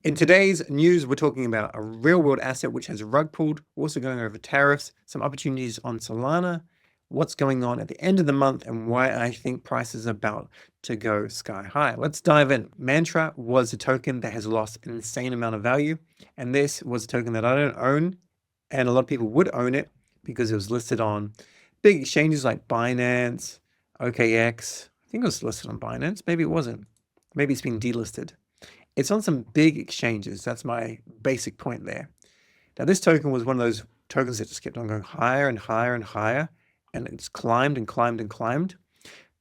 In today's news, we're talking about a real-world asset which has rug pulled, also going over tariffs, some opportunities on Solana, what's going on at the end of the month, and why I think prices are about to go sky high. Let's dive in. Mantra was a token that has lost an insane amount of value, and this was a token that I don't own, and a lot of people would own it because it was listed on big exchanges like Binance, OKX. I think it was listed on Binance. Maybe it wasn't. Maybe it's been delisted. It's on some big exchanges. That's my basic point there. Now, this token was one of those tokens that just kept on going higher and higher and higher, and it's climbed and climbed and climbed.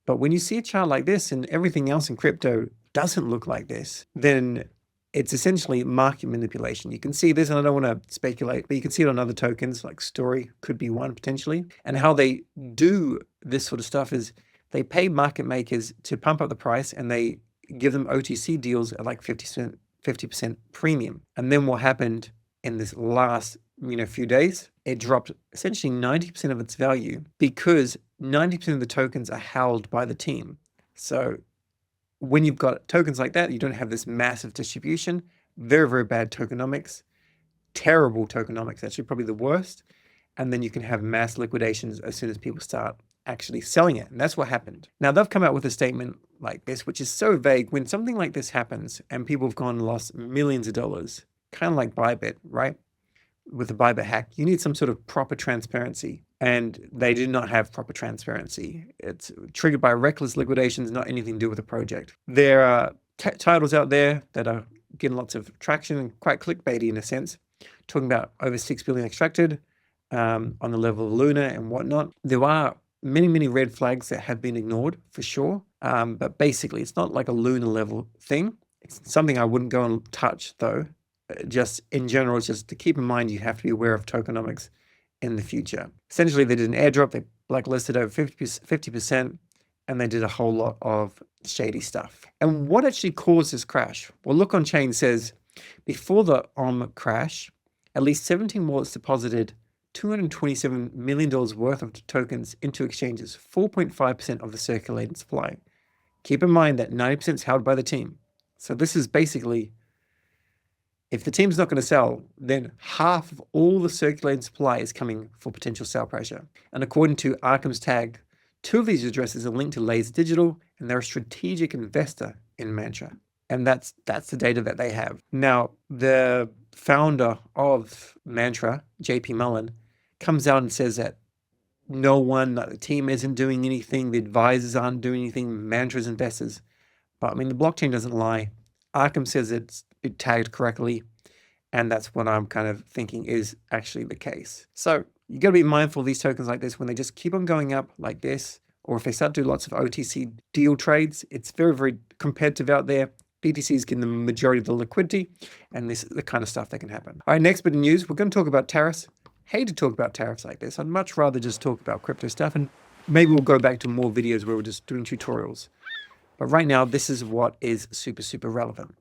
But when you see a chart like this and everything else in crypto doesn't look like this, then it's essentially market manipulation. You can see this, and I don't want to speculate, but you can see it on other tokens, like Story could be one potentially. And how they do this sort of stuff is they pay market makers to pump up the price, and they give them OTC deals at like 50% premium. And then what happened in this last few days, it dropped essentially 90% of its value because 90% of the tokens are held by the team. So when you've got tokens like that, you don't have this massive distribution, very, very bad tokenomics, terrible tokenomics, actually probably the worst. And then you can have mass liquidations as soon as people start actually selling it. And that's what happened. Now, they've come out with a statement like this, which is so vague. When something like this happens and people have gone and lost millions of dollars, kind of like Bybit, right? With the Bybit hack, you need some sort of proper transparency. And they did not have proper transparency. It's triggered by reckless liquidations, not anything to do with the project. There are titles out there that are getting lots of traction and quite clickbaity in a sense, talking about over 6 billion extracted on the level of Luna and whatnot. There are many red flags that have been ignored for sure. But basically, it's not like a Luna level thing. It's something I wouldn't go and touch though. Just in general, it's just to keep in mind, you have to be aware of tokenomics in the future. Essentially, they did an airdrop. They blacklisted over 50%, and they did a whole lot of shady stuff. And what actually caused this crash? Well, Look on Chain says before the crash, at least 17 wallets deposited $227 million worth of tokens into exchanges, 4.5% of the circulating supply. Keep in mind that 90% is held by the team. So this is basically, if the team's not going to sell, then half of all the circulating supply is coming for potential sell pressure. And according to Arkham's tag, 2 of these addresses are linked to Laser Digital, and they're a strategic investor in Mantra. And that's the data that they have. Now, the founder of Mantra, JP Mullen, comes out and says that no one, the team isn't doing anything, the advisors aren't doing anything, Mantra's investors. But I mean, the blockchain doesn't lie. Arkham says it tagged correctly, and that's what I'm kind of thinking is actually the case. So you got to be mindful of these tokens like this when they just keep on going up like this, or if they start to do lots of OTC deal trades. It's very, very competitive out there. BTC is getting the majority of the liquidity, and this is the kind of stuff that can happen. All right, next bit of news, we're going to talk about tariffs. Hate to talk about tariffs like this. I'd much rather just talk about crypto stuff, and maybe we'll go back to more videos where we're just doing tutorials. But right now, this is what is super relevant.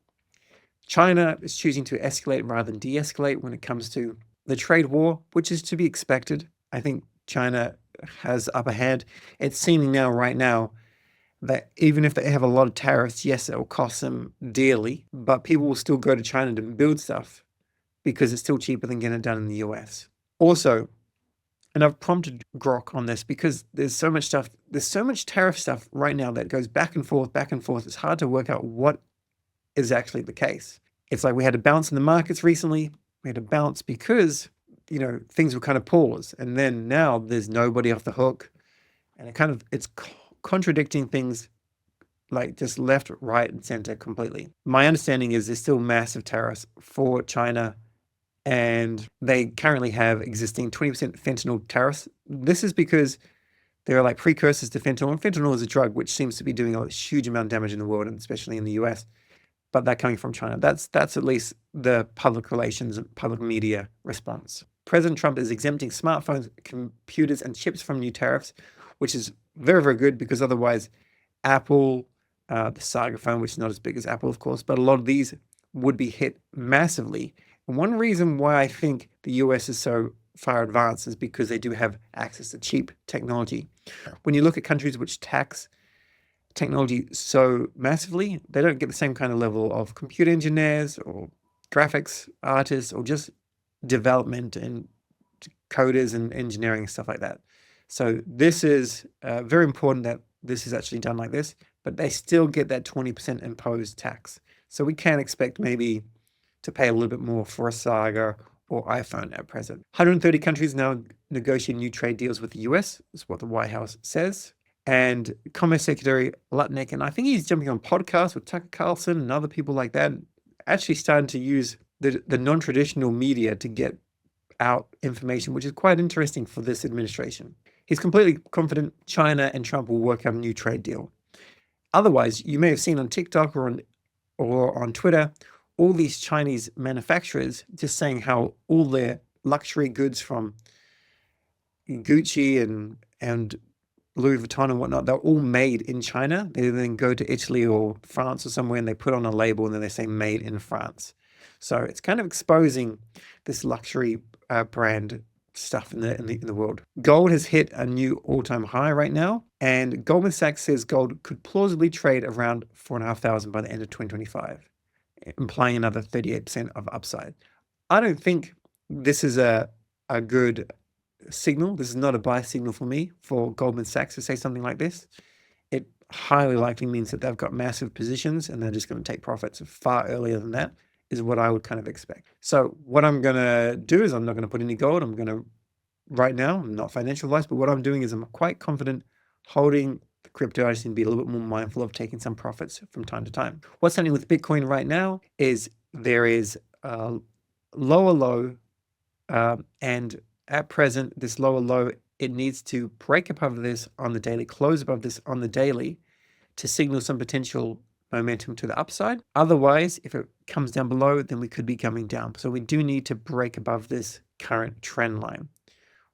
China is choosing to escalate rather than de-escalate when it comes to the trade war, which is to be expected. I think China has upper hand. It's seeming now, right now, that even if they have a lot of tariffs, yes, it will cost them dearly, but people will still go to China to build stuff because it's still cheaper than getting it done in the US. Also, and I've prompted Grok on this because there's so much stuff, there's so much tariff stuff right now that goes back and forth. It's hard to work out what is actually the case. It's like we had a bounce in the markets recently. We had a bounce because, things were kind of paused. And then now there's nobody off the hook. And it's contradicting things like just left, right, and center completely. My understanding is there's still massive tariffs for China, and they currently have existing 20% fentanyl tariffs. This is because there are like precursors to fentanyl, and fentanyl is a drug which seems to be doing a huge amount of damage in the world, and especially in the US. But they're coming from China. That's at least the public relations and public media response. President Trump is exempting smartphones, computers, and chips from new tariffs, which is very, very good because otherwise Apple, the Saga phone, which is not as big as Apple, of course, but a lot of these would be hit massively. And one reason why I think the US is so far advanced is because they do have access to cheap technology. When you look at countries which tax technology so massively, they don't get the same kind of level of computer engineers or graphics artists or just development and coders and engineering, stuff like that. So this is very important that this is actually done like this, but they still get that 20% imposed tax. So we can expect maybe to pay a little bit more for a Saga or iPhone at present. 130 countries now negotiating new trade deals with the US, is what the White House says. And Commerce Secretary Lutnick, and I think he's jumping on podcasts with Tucker Carlson and other people like that, actually starting to use the non-traditional media to get out information, which is quite interesting for this administration. He's completely confident China and Trump will work out a new trade deal. Otherwise, you may have seen on TikTok or on Twitter, all these Chinese manufacturers just saying how all their luxury goods from Gucci and Louis Vuitton and whatnot, they're all made in China. They then go to Italy or France or somewhere and they put on a label and then they say made in France. So it's kind of exposing this luxury brand stuff in the world. Gold has hit a new all-time high right now, and Goldman Sachs says gold could plausibly trade around 4,500 by the end of 2025, implying another 38% of upside. I don't think this is a good signal. This is not a buy signal for me for Goldman Sachs to say something like this. It highly likely means that they've got massive positions and they're just going to take profits far earlier than that, is what I would kind of expect. So what I'm going to do is I'm not going to put any gold. I'm going to, right now, I'm not financial advice, but what I'm doing is I'm quite confident holding the crypto. I just need to be a little bit more mindful of taking some profits from time to time. What's happening with Bitcoin right now is there is a lower low, and at present, this lower low, it needs to break above this on the daily, close above this on the daily to signal some potential momentum to the upside. Otherwise, if it comes down below, then we could be coming down. So we do need to break above this current trend line,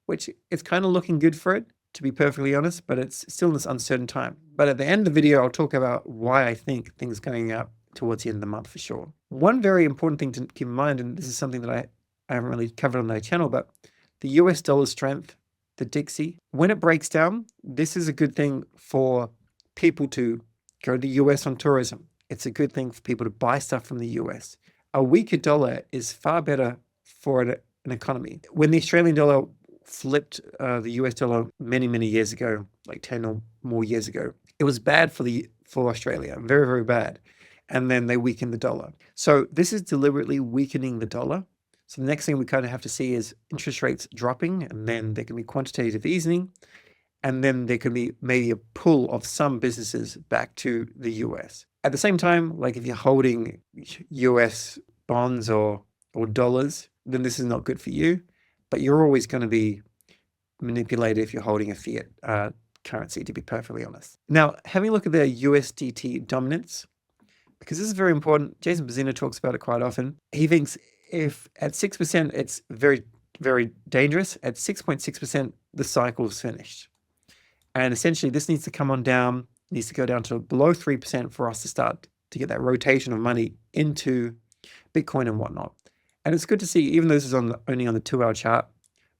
which is kind of looking good for it, to be perfectly honest, but it's still in this uncertain time. But at the end of the video, I'll talk about why I think things are going up towards the end of the month for sure. One very important thing to keep in mind, and this is something that I haven't really covered on my channel, but the US dollar strength, the Dixie, when it breaks down, this is a good thing for people to go to the US on tourism. It's a good thing for people to buy stuff from the US. A weaker dollar is far better for an economy. When the Australian dollar flipped the US dollar many, many years ago, like 10 or more years ago, it was bad for Australia, very, very bad. And then they weakened the dollar. So this is deliberately weakening the dollar. So the next thing we kind of have to see is interest rates dropping, and then there can be quantitative easing. And then there could be maybe a pull of some businesses back to the US. At the same time, like if you're holding US bonds or dollars, then this is not good for you. But you're always going to be manipulated if you're holding a fiat currency, to be perfectly honest. Now, having a look at the USDT dominance, because this is very important. Jason Bazzino talks about it quite often. He thinks if at 6%, it's very, very dangerous. At 6.6%, the cycle is finished. And essentially, this needs to come on down, needs to go down to below 3% for us to start to get that rotation of money into Bitcoin and whatnot. And it's good to see, even though this is only on the 2-hour chart,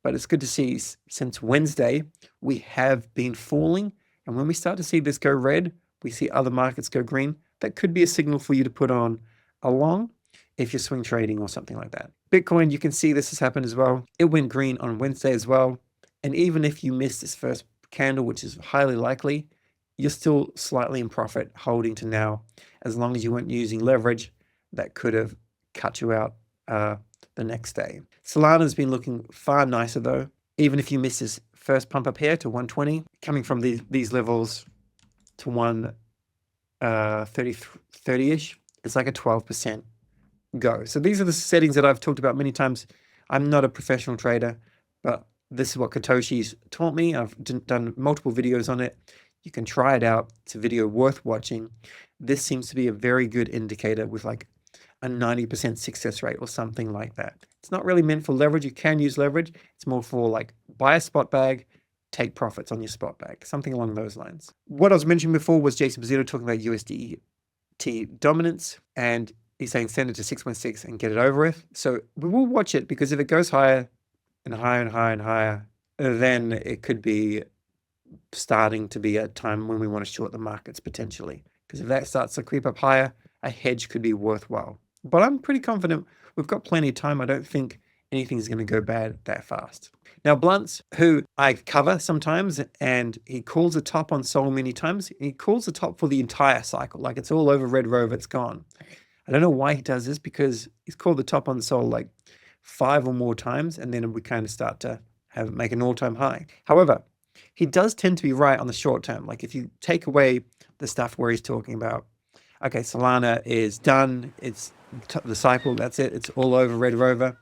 but it's good to see since Wednesday, we have been falling. And when we start to see this go red, we see other markets go green. That could be a signal for you to put on a long if you're swing trading or something like that. Bitcoin, you can see this has happened as well. It went green on Wednesday as well. And even if you missed this first candle, which is highly likely, you're still slightly in profit holding to now, as long as you weren't using leverage that could have cut you out the next day. Solana has been looking far nicer though. Even if you miss this first pump up here to 120, coming from these levels to 130-ish, it's like a 12% go. So these are the settings that I've talked about many times. I'm not a professional trader, but this is what Katoshi's taught me. I've done multiple videos on it. You can try it out. It's a video worth watching. This seems to be a very good indicator with like a 90% success rate or something like that. It's not really meant for leverage. You can use leverage. It's more for like buy a spot bag, take profits on your spot bag, something along those lines. What I was mentioning before was Jason Bazzino talking about USDT dominance, and he's saying send it to 6.6 and get it over with. So we will watch it, because if it goes higher and higher and higher and higher, then it could be starting to be a time when we want to short the markets potentially. Because if that starts to creep up higher, a hedge could be worthwhile. but I'm pretty confident we've got plenty of time. I don't think anything's going to go bad that fast. Now, Blunts, who I cover sometimes, and he calls the top on Sol many times. He calls the top for the entire cycle, like it's all over Red Rover, it's gone. I don't know why he does this, because he's called the top on Sol like 5 or more times, and then we kind of start to make an all-time high. However, he does tend to be right on the short term. Like if you take away the stuff where he's talking about, okay, Solana is done, it's the cycle, that's it, it's all over Red Rover.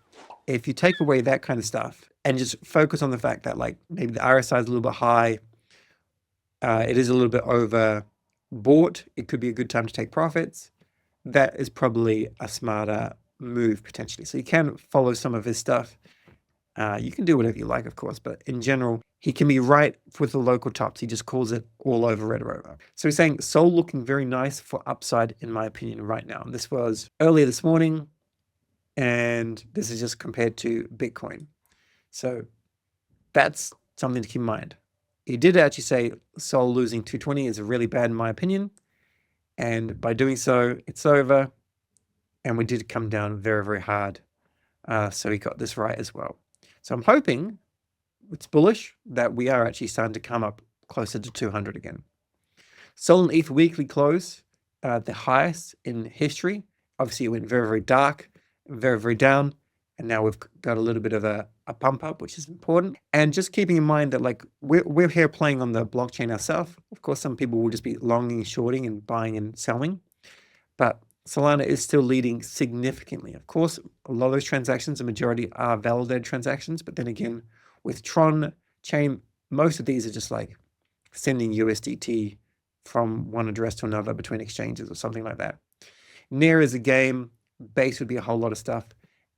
If you take away that kind of stuff and just focus on the fact that like maybe the RSI is a little bit high, it is a little bit over bought, it could be a good time to take profits, that is probably a smarter move potentially. So you can follow some of his stuff. You can do whatever you like, of course, but in general, he can be right with the local tops. He just calls it all over Red Rover. So he's saying Sol looking very nice for upside, in my opinion, right now. And this was earlier this morning, and this is just compared to Bitcoin. So that's something to keep in mind. He did actually say Sol losing 220 is really bad, in my opinion. And by doing so, it's over. And we did come down very, very hard. So he got this right as well. So I'm hoping it's bullish that we are actually starting to come up closer to 200 again. Sol and ETH weekly close, the highest in history. Obviously, it went very, very dark, very, very down. And now we've got a little bit of a pump up, which is important. And just keeping in mind that like we're here playing on the blockchain ourselves. Of course, some people will just be longing, shorting, and buying and selling. But Solana is still leading significantly. Of course, a lot of those transactions, the majority are validated transactions. But then again, with Tron chain, most of these are just like sending USDT from one address to another between exchanges or something like that. Near is a game. Base would be a whole lot of stuff.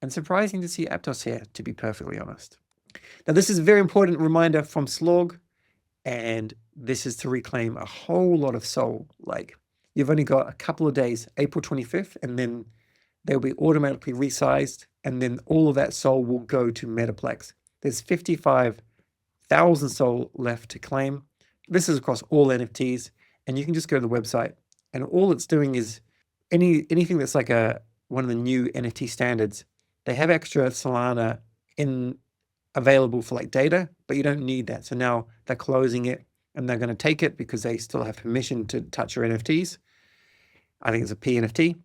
And surprising to see Aptos here, to be perfectly honest. Now, this is a very important reminder from Slog, and this is to reclaim a whole lot of Sol. Like, you've only got a couple of days, April 25th, and then they'll be automatically resized, and then all of that Sol will go to Metaplex. There's 55,000 Sol left to claim. This is across all NFTs, and you can just go to the website, and all it's doing is anything that's like one of the new NFT standards. They have extra Solana available for like data, but you don't need that. So now they're closing it, and they're going to take it because they still have permission to touch your NFTs. I think it's a PNFT.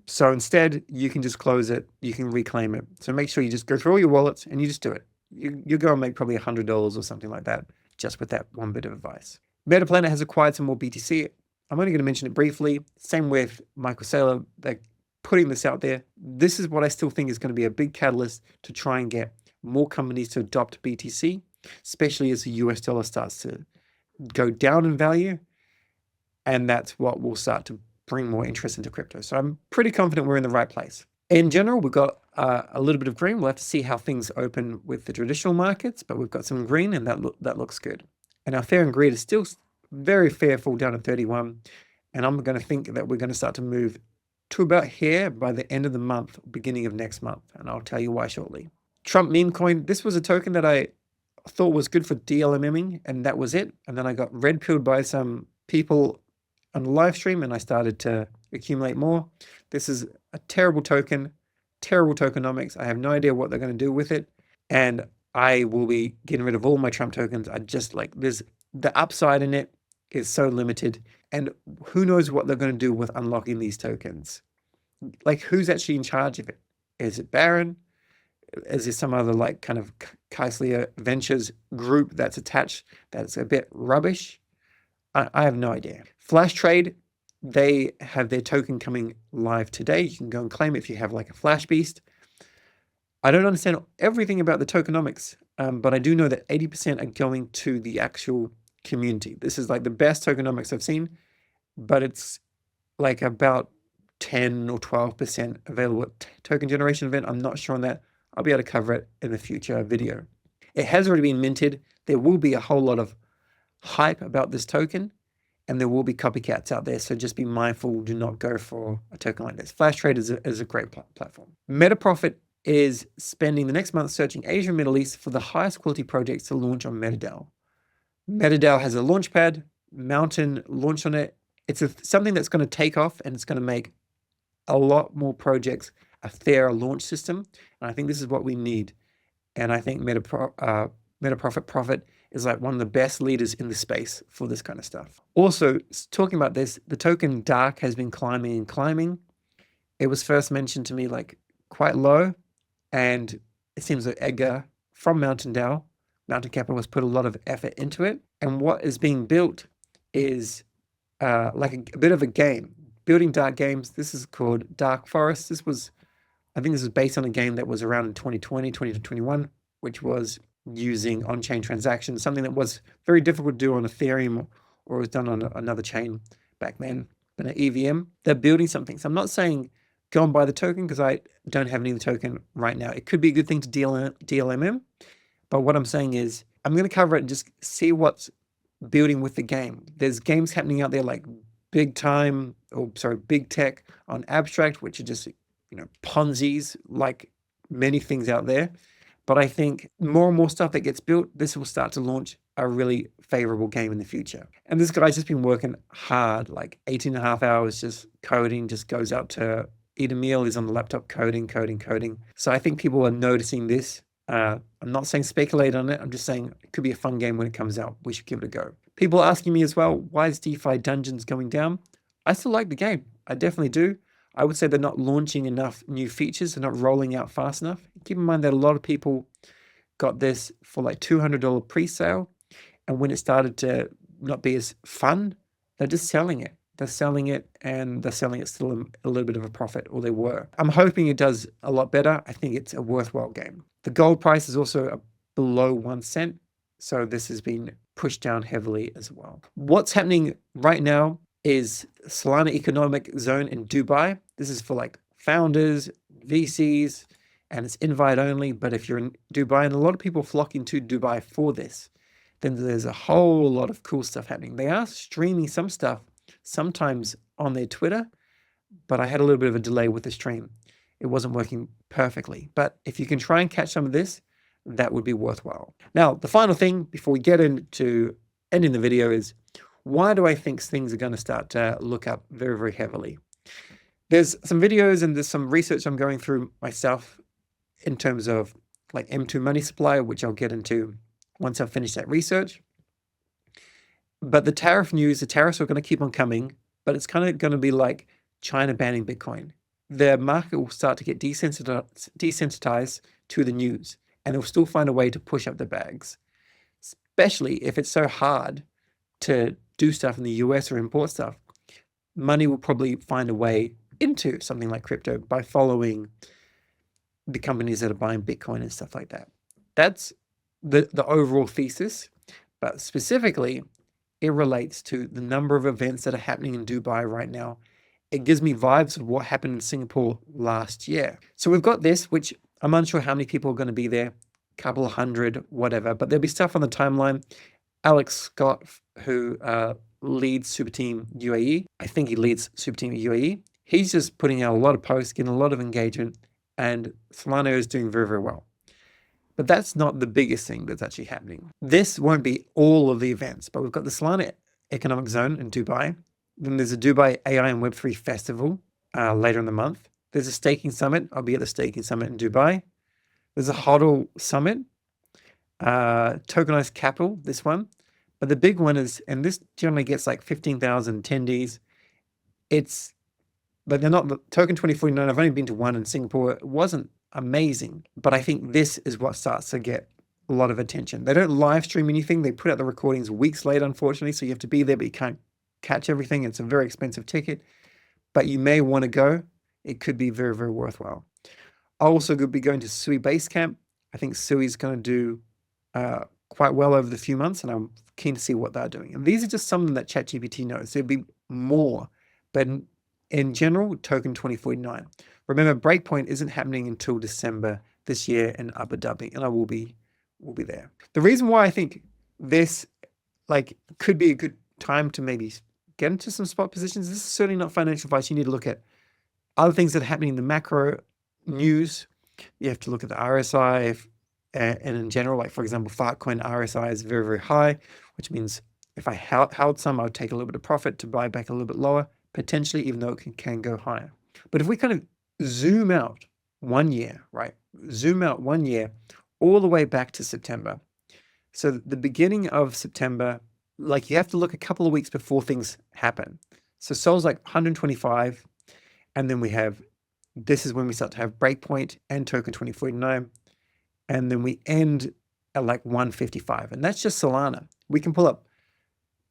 So instead, you can just close it. You can reclaim it. So make sure you just go through all your wallets and you just do it. You go and make probably $100 or something like that, just with that one bit of advice. Metaplanet has acquired some more BTC. I'm only going to mention it briefly. Same with Michael Saylor. They're putting this out there. This is what I still think is going to be a big catalyst to try and get more companies to adopt BTC, especially as the US dollar starts to go down in value. And that's what will start to bring more interest into crypto. So I'm pretty confident we're in the right place. In general, we've got a little bit of green. We'll have to see how things open with the traditional markets, but we've got some green, and that looks good. And our fair and greed is still very fearful down at 31. And I'm going to think that we're going to start to move to about here by the end of the month, beginning of next month. And I'll tell you why shortly. Trump meme coin. This was a token that I thought was good for DLMMing, and that was it. And then I got red pilled by some people on the live stream, and I started to accumulate more. This is a terrible token, terrible tokenomics. I have no idea what they're going to do with it. And I will be getting rid of all my Trump tokens. I just like the upside in it is so limited. And who knows what they're going to do with unlocking these tokens? Like, who's actually in charge of it? Is it Barron? Is there some other like kind of Kaislia Ventures group that's attached that's a bit rubbish? I have no idea. Flash Trade, they have their token coming live today. You can go and claim it if you have like a Flash Beast. I don't understand everything about the tokenomics, but I do know that 80% are going to the actual community. This is like the best tokenomics I've seen, but it's like about 10 or 12% available at token generation event. I'm not sure on that. I'll be able to cover it in the future video. It has already been minted. There will be a whole lot of hype about this token, and there will be copycats out there. So just be mindful. Do not go for a token like this. Flash Trade is a great platform. MetaProfit is spending the next month searching Asia and Middle East for the highest quality projects to launch on MetaDAO. MetaDAO has a launchpad, Mountain launch on it. It's something that's going to take off, and it's going to make a lot more projects a fair launch system. And I think this is what we need. And I think Meta Profit is like one of the best leaders in the space for this kind of stuff. Also, talking about this, the token Dark has been climbing and climbing. It was first mentioned to me like quite low, and it seems that Edgar from Mountain Capital has put a lot of effort into it. And what is being built is like a bit of a game, building dark games. This is called Dark Forest. I think this is based on a game that was around in 2020 to 21, which was using on-chain transactions, something that was very difficult to do on Ethereum or was done on another chain back then, but an EVM. They're building something. So I'm not saying go and buy the token because I don't have any of the token right now. It could be a good thing to DLM, but what I'm saying is I'm going to cover it and just see what's building with the game. There's games happening out there like big tech on Abstract, which are just, Ponzi's, like many things out there. But I think more and more stuff that gets built, this will start to launch a really favorable game in the future. And this guy's just been working hard, like 18 and a half hours just coding, just goes out to eat a meal, is on the laptop coding. So I think people are noticing this. I'm not saying speculate on it. I'm just saying it could be a fun game when it comes out. We should give it a go. People are asking me as well, why is DeFi Dungeons going down? I still like the game. I definitely do. I would say they're not launching enough new features. They're not rolling out fast enough. Keep in mind that a lot of people got this for like $200 pre-sale. And when it started to not be as fun, they're just selling it. They're selling it and they're selling it still a little bit of a profit, or they were. I'm hoping it does a lot better. I think it's a worthwhile game. The gold price is also below 1 cent. So this has been pushed down heavily as well. What's happening right now is Solana Economic Zone in Dubai. This is for like founders, VCs, and it's invite only. But if you're in Dubai, and a lot of people flocking to Dubai for this, then there's a whole lot of cool stuff happening. They are streaming some stuff sometimes on their Twitter, but I had a little bit of a delay with the stream. It wasn't working perfectly. But if you can try and catch some of this, that would be worthwhile. Now, the final thing before we get into ending the video is, why do I think things are going to start to look up very, very heavily? There's some videos and there's some research I'm going through myself in terms of like M2 money supply, which I'll get into once I've finished that research. But the tariff news, the tariffs are going to keep on coming, but it's kind of going to be like China banning Bitcoin. The market will start to get desensitized to the news, and they'll still find a way to push up the bags, especially if it's so hard to do stuff in the US or import stuff. Money will probably find a way into something like crypto by following the companies that are buying Bitcoin and stuff like that. That's the overall thesis, but specifically, it relates to the number of events that are happening in Dubai right now. It gives me vibes of what happened in Singapore last year. So we've got this, which I'm unsure how many people are going to be there, couple of hundred, whatever, but there'll be stuff on the timeline. Alex Scott, who leads Super Team UAE, I think he leads Super Team UAE. He's just putting out a lot of posts, getting a lot of engagement, and Solana is doing very, very well. But that's not the biggest thing that's actually happening. This won't be all of the events, but we've got the Solana Economic Zone in Dubai. Then there's a Dubai AI and Web3 Festival later in the month. There's a staking summit. I'll be at the staking summit in Dubai. There's a HODL summit, tokenized capital, this one. But the big one is, and this generally gets like 15,000 attendees. But they're not, the Token 2049, I've only been to one in Singapore. It wasn't amazing, but I think this is what starts to get a lot of attention. They don't live stream anything. They put out the recordings weeks later, unfortunately, so you have to be there, but you can't catch everything. It's a very expensive ticket, but you may want to go. It could be very, very worthwhile. I'll also be going to Sui Basecamp. I think Sui's going to do quite well over the few months, and I'm keen to see what they're doing. And these are just some of them that ChatGPT knows. There'll be more, but in general, Token 2049. Remember, Breakpoint isn't happening until December this year in Abu Dhabi, and I will be there. The reason why I think this could be a good time to maybe get into some spot positions, this is certainly not financial advice. You need to look at other things that are happening in the macro news. You have to look at the RSI, and in general, like for example, Fartcoin RSI is very, very high, which means if I held some, I would take a little bit of profit to buy back a little bit lower, potentially, even though it can go higher. But if we kind of zoom out 1 year, right? Zoom out 1 year all the way back to September. So the beginning of September, like you have to look a couple of weeks before things happen. So Sol's like 125, and then this is when we start to have Breakpoint and Token 2049, and then we end at like 155, and that's just Solana. We can pull up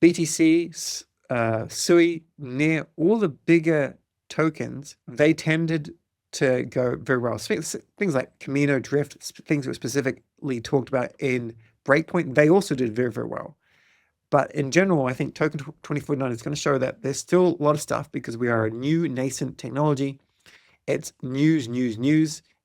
BTC, Sui, near all the bigger tokens. They tended to go very well. Things like Camino, Drift, things that were specifically talked about in Breakpoint, they also did very, very well. But in general, I think Token 2049 is going to show that there's still a lot of stuff because we are a new nascent technology. It's news.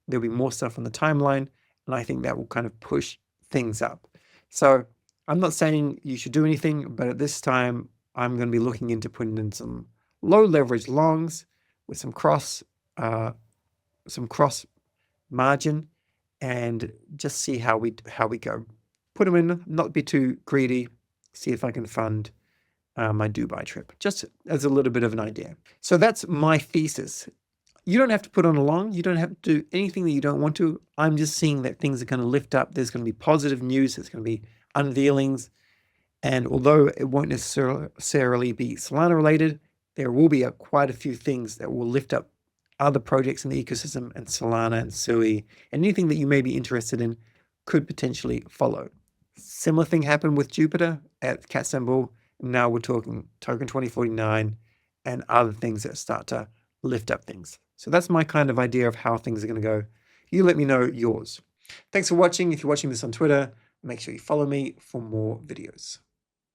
There'll be more stuff on the timeline, and I think that will kind of push things up. So I'm not saying you should do anything, but at this time, I'm going to be looking into putting in some low leverage longs with some cross margin, and just see how we go. Put them in, not be too greedy. See if I can fund my Dubai trip, just as a little bit of an idea. So that's my thesis. You don't have to put on a long. You don't have to do anything that you don't want to. I'm just seeing that things are going to lift up. There's going to be positive news. There's going to be unveilings. And although it won't necessarily be Solana related, there will be quite a few things that will lift up other projects in the ecosystem, and Solana and Sui, and anything that you may be interested in could potentially follow. Similar thing happened with Jupiter at Cat Symbol. Now we're talking Token 2049 and other things that start to lift up things. So that's my kind of idea of how things are going to go. You let me know yours. Thanks for watching. If you're watching this on Twitter, make sure you follow me for more videos.